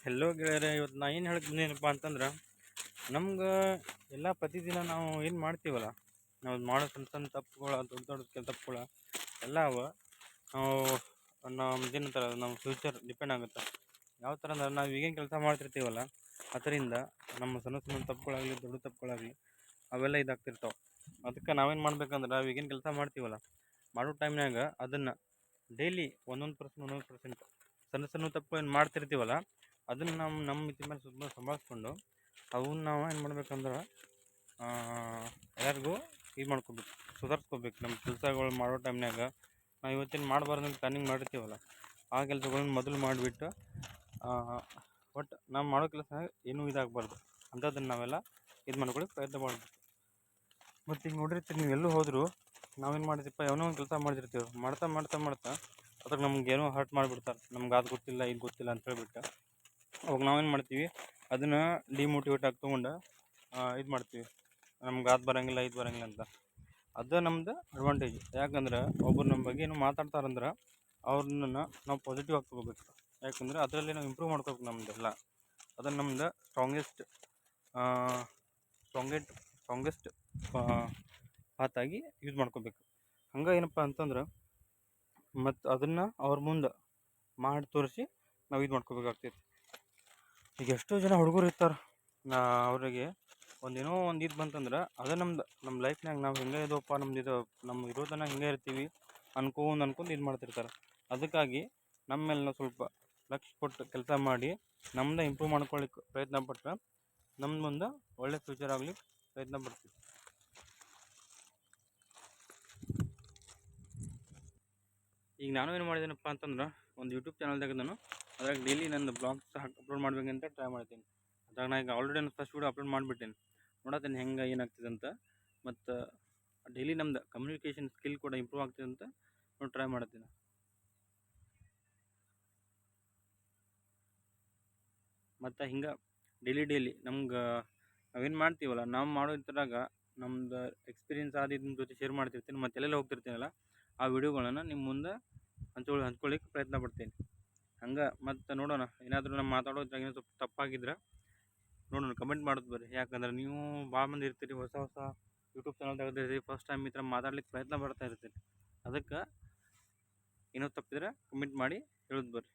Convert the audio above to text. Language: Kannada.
ಹೆಲೋ ಗೆಳೆಯರೆ, ಇವತ್ತು ನಾ ಏನು ಹೇಳ್ತಿದ್ದೀನಪ್ಪ ಅಂತಂದ್ರೆ, ನಮ್ಗೆ ಎಲ್ಲ ಪ್ರತಿದಿನ ನಾವು ಏನು ಮಾಡ್ತೀವಲ್ಲ, ನಾವು ಮಾಡೋ ಸಣ್ಣ ಸಣ್ಣ ತಪ್ಪುಗಳು, ದೊಡ್ಡ ದೊಡ್ಡ ತಪ್ಪುಗಳು ಎಲ್ಲ ಅವ. ನಾವು ನಮ್ದೇನಂತಾರೆ, ನಮ್ಮ ಫ್ಯೂಚರ್ ಡಿಪೆಂಡ್ ಆಗುತ್ತೆ. ಯಾವ ಥರ ಅಂದ್ರೆ, ನಾವು ಈಗೇನು ಕೆಲಸ ಮಾಡ್ತಿರ್ತೀವಲ್ಲ ಅದರಿಂದ ನಮ್ಮ ಸಣ್ಣ ಸಣ್ಣ ತಪ್ಪುಗಳಾಗಲಿ ದೊಡ್ಡ ತಪ್ಪುಗಳಾಗಲಿ ಅವೆಲ್ಲ ಇದಾಗ್ತಿರ್ತಾವೆ. ಅದಕ್ಕೆ ನಾವೇನು ಮಾಡ್ಬೇಕಂದ್ರೆ, ನಾವು ಈಗೇನು ಕೆಲಸ ಮಾಡ್ತೀವಲ್ಲ ಮಾಡೋ ಟೈಮ್ನಾಗ ಅದನ್ನು ಡೈಲಿ ಒಂದೊಂದು ಸಣ್ಣ ಸಣ್ಣ ತಪ್ಪು ಏನು ಮಾಡ್ತಿರ್ತೀವಲ್ಲ ಅದನ್ನು ನಮ್ಮ ಮಿತಿ ಮೇಲೆ ಸ್ವಲ್ಪ ಸಂಭಾಳಿಸ್ಕೊಂಡು ಅವನ್ನ ನಾವು ಏನು ಮಾಡ್ಬೇಕಂದ್ರೆ ಎಲ್ಲರಿಗೂ ಇದು ಮಾಡ್ಕೋಬೇಕು, ಸುಧಾರಿಸ್ಕೋಬೇಕು. ನಮ್ಮ ಕೆಲಸಗಳು ಮಾಡೋ ಟೈಮ್ನಾಗ ನಾವು ಇವತ್ತೇನು ಮಾಡಬಾರ್ದು ಅಂತ ಪ್ಲಾನಿಂಗ್ ಮಾಡಿರ್ತೀವಲ್ಲ ಆ ಕೆಲಸಗಳನ್ನ ಮೊದಲು ಮಾಡಿಬಿಟ್ಟು ಒಟ್ಟು ನಾವು ಮಾಡೋ ಕೆಲಸ ಏನೂ ಇದಾಗಬಾರ್ದು ಅಂಥದ್ದನ್ನು ನಾವೆಲ್ಲ ಇದು ಮಾಡ್ಕೊಳ್ಳೋಕೆ ಪ್ರಯತ್ನ ಮಾಡಬೇಕು. ಮತ್ತು ಈಗ ನೋಡಿರ್ತೀವಿ, ನೀವು ಎಲ್ಲೂ ಹೋದರೂ ನಾವೇನು ಮಾಡ್ತೀವಪ್ಪ, ಏನೋ ಒಂದು ಕೆಲಸ ಮಾಡ್ತಿರ್ತೀವಿ, ಮಾಡ್ತಾ ಮಾಡ್ತಾ ಮಾಡ್ತಾ ಅದ್ರಾಗ ನಮ್ಗೆ ಏನೋ ಹರ್ಟ್ ಮಾಡಿಬಿಡ್ತಾರೆ. ನಮ್ಗೆ ಅದು ಗೊತ್ತಿಲ್ಲ ಇದು ಗೊತ್ತಿಲ್ಲ ಅಂತ ಹೇಳ್ಬಿಟ್ಟು ಅವಾಗ ನಾವೇನು ಮಾಡ್ತೀವಿ, ಅದನ್ನು ಡಿಮೋಟಿವೇಟ್ ಆಗಿ ತೊಗೊಂಡು ಇದು ಮಾಡ್ತೀವಿ, ನಮ್ಗೆ ಅದು ಬರೋಂಗಿಲ್ಲ ಇದು ಬರೋಂಗಿಲ್ಲ ಅಂತ. ಅದು ನಮ್ದು ಅಡ್ವಾಂಟೇಜ್. ಯಾಕಂದ್ರೆ ಒಬ್ಬರು ನಮ್ಮ ಬಗ್ಗೆ ಏನು ಮಾತಾಡ್ತಾರಂದ್ರೆ ಅವ್ರನ್ನ ನಾವು ಪಾಸಿಟಿವ್ ಆಗಿ ತೊಗೋಬೇಕು. ಯಾಕಂದರೆ ಅದರಲ್ಲಿ ನಾವು ಇಂಪ್ರೂವ್ ಮಾಡ್ಕೋಬೇಕು ನಮ್ಮದೆಲ್ಲ. ಅದನ್ನು ನಮ್ದು ಸ್ಟ್ರಾಂಗೆಸ್ಟ್ ಪಾತಾಗಿ ಯೂಸ್ ಮಾಡ್ಕೋಬೇಕು. ಹಂಗೆ ಏನಪ್ಪ ಅಂತಂದ್ರೆ, ಮತ್ತು ಅದನ್ನು ಅವ್ರ ಮುಂದೆ ಮಾಡಿ ತೋರಿಸಿ ನಾವು ಇದು ಮಾಡ್ಕೋಬೇಕಾಗ್ತೈತಿ. ಈಗ ಎಷ್ಟೋ ಜನ ಹುಡುಗರು ಇರ್ತಾರೆ, ಅವರಿಗೆ ಒಂದೇನೋ ಒಂದು ಇದು ಬಂತಂದ್ರೆ ಅದು ನಮ್ಮ ಲೈಫ್ನಾಗ ನಾವು ಹೆಂಗೆ ಇದವಪ್ಪ, ನಮ್ಮ ಇರೋದನ್ನ ಹಿಂಗೆ ಇರ್ತೀವಿ ಅನ್ಕೊಂಡು ಇದು ಮಾಡ್ತಿರ್ತಾರೆ. ಅದಕ್ಕಾಗಿ ನಮ್ಮ ಮೇಲೆ ನಾವು ಸ್ವಲ್ಪ ಲಕ್ಷ್ಯ ಕೊಟ್ಟು ಕೆಲಸ ಮಾಡಿ ನಮ್ಮನ್ನ ಇಂಪ್ರೂವ್ ಮಾಡ್ಕೊಳ್ಳಿಕ್ಕೆ ಪ್ರಯತ್ನ ಪಟ್ಟರೆ ನಮ್ಮ ಮುಂದೆ ಒಳ್ಳೆ ಫ್ಯೂಚರ್ ಆಗ್ಲಿಕ್ಕೆ ಪ್ರಯತ್ನ ಪಡ್ತೀವಿ. ಈಗ ನಾನು ಏನು ಮಾಡಿದ್ದೀನಪ್ಪ ಅಂತಂದ್ರೆ, ಒಂದು ಯೂಟ್ಯೂಬ್ ಚಾನಲ್ದಾಗ ನಾನು ಅದ್ರಾಗ ಡೈಲಿ ನನ್ನ ಬ್ಲಾಗ್ಸ್ ಅಪ್ಲೋಡ್ ಮಾಡ್ಬೇಕಂತ ಟ್ರೈ ಮಾಡ್ತೀನಿ. ಅದ್ರಾಗ ನಾ ಈಗ ಆಲ್ರೆಡಿ ನಾನು ಫಸ್ಟ್ ವೀಡಿಯೋ ಅಪ್ಲೋಡ್ ಮಾಡಿಬಿಟ್ಟೇನೆ. ನೋಡತ್ತೀನಿ ಹೆಂಗೆ ಏನಾಗ್ತಿದೆ ಅಂತ. ಮತ್ತು ಡೈಲಿ ನಮ್ದು ಕಮ್ಯುನಿಕೇಷನ್ ಸ್ಕಿಲ್ ಕೂಡ ಇಂಪ್ರೂವ್ ಆಗ್ತಿದೆ ಅಂತ ನಾನು ಟ್ರೈ ಮಾಡ್ತೀನಿ. ಮತ್ತು ಹಿಂಗೆ ಡೈಲಿ ನಮ್ಗೆ ನಾವೇನು ಮಾಡ್ತೀವಲ್ಲ, ನಾವು ಮಾಡೋ ಇದ್ರಾಗ ನಮ್ದು ಎಕ್ಸ್ಪೀರಿಯನ್ಸ್ ಆದ ಇದ್ರ ಜೊತೆ ಶೇರ್ ಮಾಡ್ತಿರ್ತೀನಿ. ಮತ್ತು ಎಲ್ಲೆಲ್ಲ ಹೋಗ್ತಿರ್ತೀನಲ್ಲ ಆ ವಿಡಿಯೋಗಳನ್ನು ನಿಮ್ಮ ಮುಂದೆ ಹಂಚ್ಕೊಳ್ಳಿಕ್ಕೆ ಪ್ರಯತ್ನ ಪಡ್ತೀನಿ. ಹಂಗೆ ಮತ್ತು ನೋಡೋಣ, ಏನಾದರೂ ನಮ್ಮ ಮಾತಾಡೋದ್ರಾಗ ಏನೋ ಸ್ವಲ್ಪ ತಪ್ಪಾಗಿದ್ರೆ ನೋಡೋಣ, ಕಮೆಂಟ್ ಮಾಡೋದು ಬರ್ರಿ. ಯಾಕಂದ್ರೆ ನೀವು ಭಾಳ ಮಂದಿ ಇರ್ತೀರಿ, ಹೊಸ ಯೂಟ್ಯೂಬ್ ಚಾನಲ್ ತೆಗೆದಿರ್ತೀರಿ, ಫಸ್ಟ್ ಟೈಮ್ ಈ ಥರ ಮಾತಾಡ್ಲಿಕ್ಕೆ ಪ್ರಯತ್ನ ಪಡ್ತಾ ಇರ್ತೀರಿ. ಅದಕ್ಕೆ ಏನೋ ತಪ್ಪಿದ್ರೆ ಕಮೆಂಟ್ ಮಾಡಿ ಹೇಳೋದು ಬರ್ರಿ.